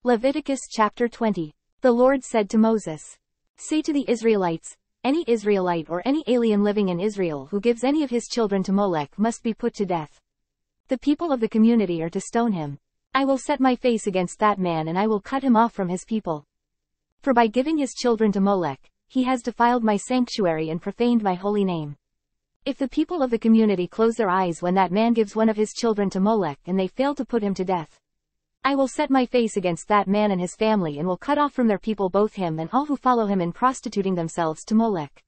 Leviticus chapter 20. The Lord said to Moses, "Say to the Israelites, any Israelite or any alien living in Israel who gives any of his children to Molech must be put to death. The people of the community are to stone him. I will set my face against that man and I will cut him off from his people. For by giving his children to Molech, he has defiled my sanctuary and profaned my holy name. If the people of the community close their eyes when that man gives one of his children to Molech and they fail to put him to death, I will set my face against that man and his family and will cut off from their people both him and all who follow him in prostituting themselves to Molech.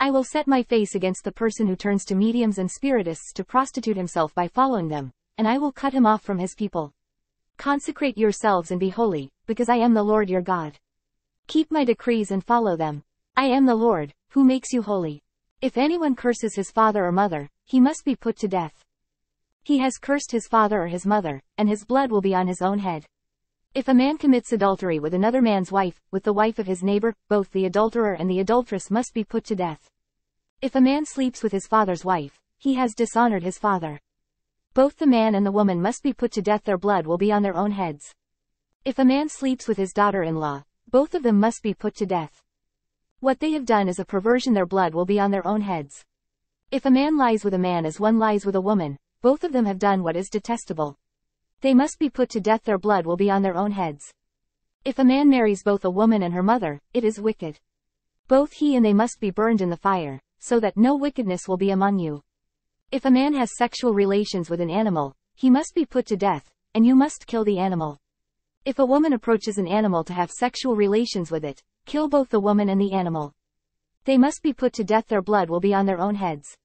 I will set my face against the person who turns to mediums and spiritists to prostitute himself by following them, and I will cut him off from his people. Consecrate yourselves and be holy, because I am the Lord your God. Keep my decrees and follow them. I am the Lord, who makes you holy. If anyone curses his father or mother, he must be put to death. He has cursed his father or his mother, and his blood will be on his own head. If a man commits adultery with another man's wife, with the wife of his neighbor, both the adulterer and the adulteress must be put to death. If a man sleeps with his father's wife, he has dishonored his father. Both the man and the woman must be put to death, their blood will be on their own heads. If a man sleeps with his daughter-in-law, both of them must be put to death. What they have done is a perversion, their blood will be on their own heads. If a man lies with a man as one lies with a woman, both of them have done what is detestable. They must be put to death, their blood will be on their own heads. If a man marries both a woman and her mother, it is wicked. Both he and they must be burned in the fire, so that no wickedness will be among you. If a man has sexual relations with an animal, he must be put to death, and you must kill the animal. If a woman approaches an animal to have sexual relations with it, kill both the woman and the animal. They must be put to death, their blood will be on their own heads.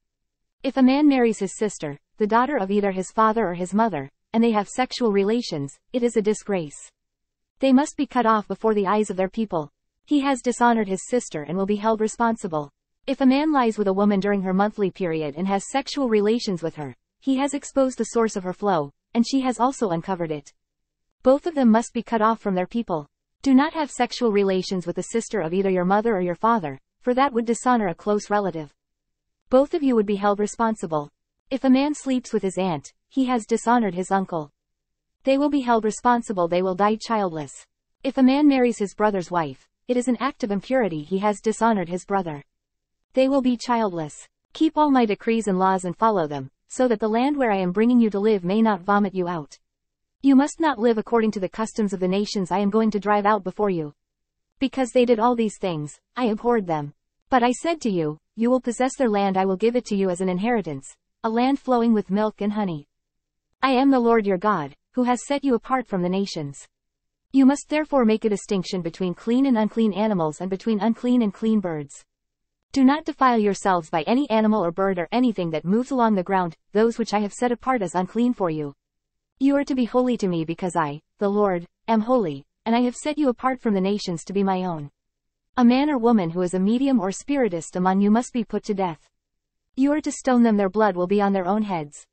If a man marries his sister, the daughter of either his father or his mother, and they have sexual relations, it is a disgrace. They must be cut off before the eyes of their people. He has dishonored his sister and will be held responsible. If a man lies with a woman during her monthly period and has sexual relations with her, he has exposed the source of her flow, and she has also uncovered it. Both of them must be cut off from their people. Do not have sexual relations with the sister of either your mother or your father, for that would dishonor a close relative. Both of you would be held responsible. If a man sleeps with his aunt, he has dishonored his uncle. They will be held responsible, they will die childless. If a man marries his brother's wife, it is an act of impurity, he has dishonored his brother. They will be childless. Keep all my decrees and laws and follow them, so that the land where I am bringing you to live may not vomit you out. You must not live according to the customs of the nations I am going to drive out before you. Because they did all these things, I abhorred them. But I said to you, you will possess their land, I will give it to you as an inheritance, a land flowing with milk and honey. I am the Lord your God, who has set you apart from the nations. You must therefore make a distinction between clean and unclean animals and between unclean and clean birds. Do not defile yourselves by any animal or bird or anything that moves along the ground, those which I have set apart as unclean for you. You are to be holy to me because I, the Lord, am holy, and I have set you apart from the nations to be my own. A man or woman who is a medium or spiritist among you must be put to death. You are to stone them, their blood will be on their own heads.